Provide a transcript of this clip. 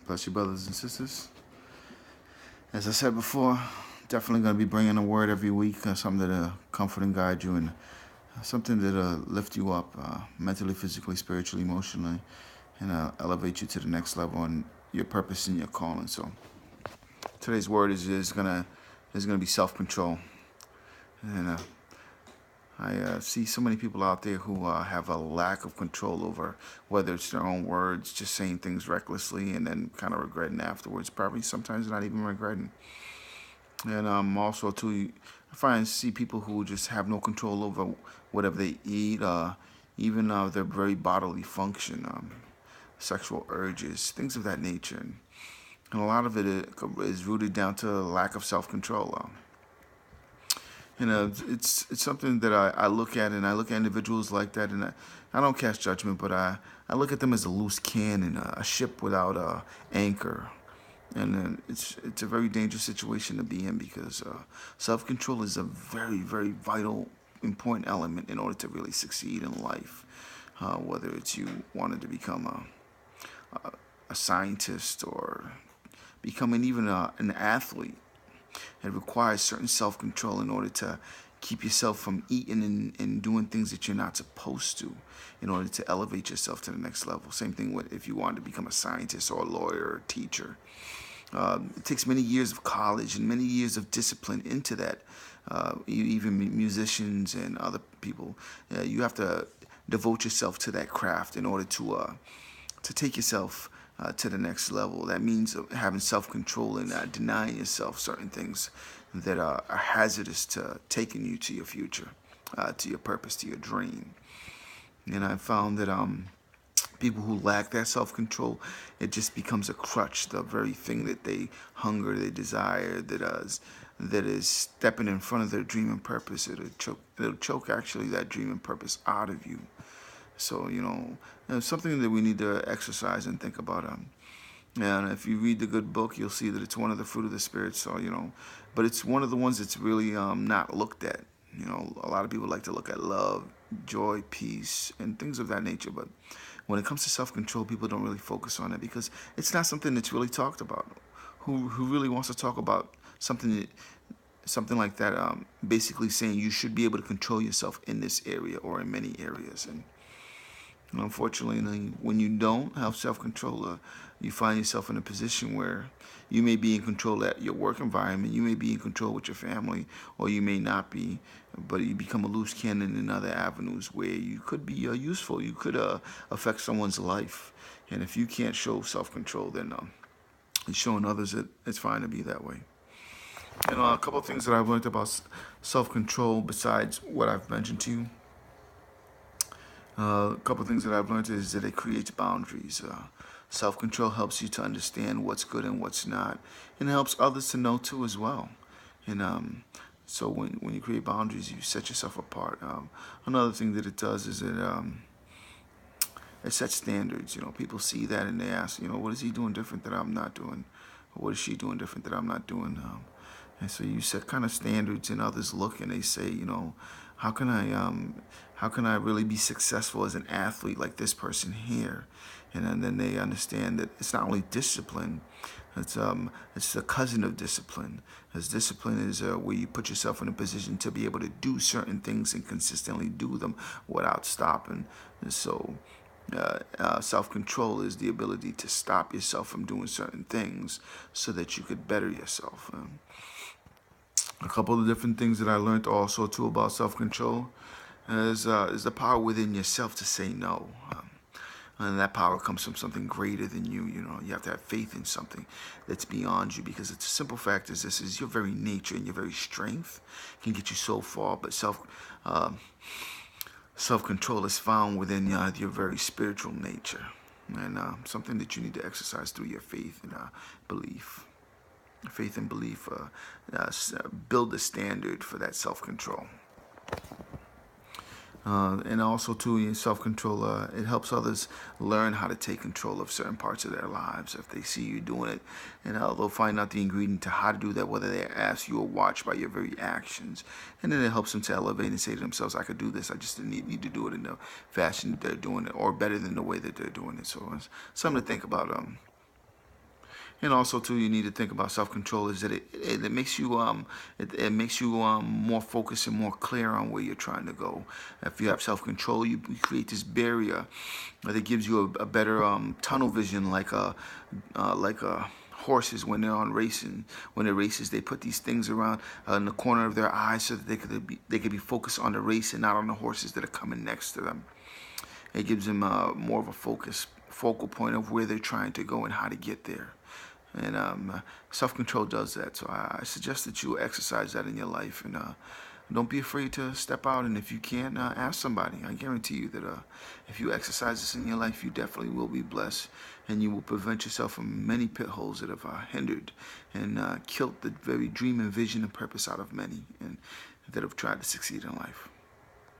Bless you, brothers and sisters. As I said before, definitely going to be bringing a word every week, something that'll comfort and guide you, and something that'll lift you up mentally, physically, spiritually, emotionally, and elevate you to the next level on your purpose and your calling. So today's word is gonna be self-control, and I see so many people out there who have a lack of control over whether it's their own words, just saying things recklessly and then kind of regretting afterwards. Probably sometimes not even regretting. And also too, see people who just have no control over whatever they eat, even their very bodily function, sexual urges, things of that nature. And a lot of it is rooted down to lack of self-control. It's something that I look at, and I look at individuals like that, and I don't cast judgment, but I look at them as a loose cannon, a ship without a anchor, and it's a very dangerous situation to be in because self-control is a very, very vital, important element in order to really succeed in life. Whether it's you wanted to become a scientist or becoming even an athlete, it requires certain self-control in order to keep yourself from eating and doing things that you're not supposed to in order to elevate yourself to the next level. Same thing with if you wanted to become a scientist or a lawyer or a teacher. It takes many years of college and many years of discipline into that. Even musicians and other people, you have to devote yourself to that craft in order to take yourself to the next level. That means having self-control and denying yourself certain things that are hazardous to taking you to your future, to your purpose, to your dream. And I found that people who lack that self-control, it just becomes a crutch. The very thing that they hunger, they desire, that is stepping in front of their dream and purpose. It'll choke actually that dream and purpose out of you. So, something that we need to exercise and think about. And if you read the good book, you'll see that it's one of the fruit of the Spirit. So, but it's one of the ones that's really not looked at. A lot of people like to look at love, joy, peace, and things of that nature. But when it comes to self-control, people don't really focus on it because it's not something that's really talked about. Who really wants to talk about something like that? Basically saying you should be able to control yourself in this area or in many areas. And unfortunately, when you don't have self-control, you find yourself in a position where you may be in control at your work environment, you may be in control with your family, or you may not be, but you become a loose cannon in other avenues where you could be useful, you could affect someone's life. And if you can't show self-control, then it's showing others that it's fine to be that way. And a couple of things that I've learned about self-control besides what I've mentioned to you. A couple of things that I've learned is that it creates boundaries. Self-control helps you to understand what's good and what's not, and it helps others to know too as well. And so when you create boundaries, you set yourself apart. Another thing that it does is it sets standards. People see that and they ask, what is he doing different that I'm not doing? Or what is she doing different that I'm not doing? And so you set kind of standards, and others look and they say, how can I really be successful as an athlete like this person here? And then they understand that it's not only discipline, it's the cousin of discipline. As discipline is where you put yourself in a position to be able to do certain things and consistently do them without stopping. And so self-control is the ability to stop yourself from doing certain things so that you could better yourself. A couple of different things that I learned also too about self-control is the power within yourself to say no. And that power comes from something greater than you. You have to have faith in something that's beyond you, because it's a simple fact is this is your very nature and your very strength can get you so far, but self-control is found within your very spiritual nature, and something that you need to exercise through your faith and belief. Faith and belief build the standard for that self-control. And also, too, in self-control, it helps others learn how to take control of certain parts of their lives if they see you doing it. And they'll find out the ingredient to how to do that, whether they ask you or watch by your very actions. And then it helps them to elevate and say to themselves, I could do this. I just need to do it in the fashion that they're doing it, or better than the way that they're doing it. So it's something to think about. And also too, you need to think about self-control is that it makes you it makes you more focused and more clear on where you're trying to go. If you have self-control, you create this barrier that gives you a better tunnel vision, like horses when they're on racing. When they're races, they put these things around in the corner of their eyes so that they could be focused on the race and not on the horses that are coming next to them. It gives them more of a focal point of where they're trying to go and how to get there. And self-control does that. So I suggest that you exercise that in your life, and don't be afraid to step out. And if you can, ask somebody. I guarantee you that if you exercise this in your life, you definitely will be blessed, and you will prevent yourself from many pit holes that have hindered and killed the very dream and vision and purpose out of many, and that have tried to succeed in life.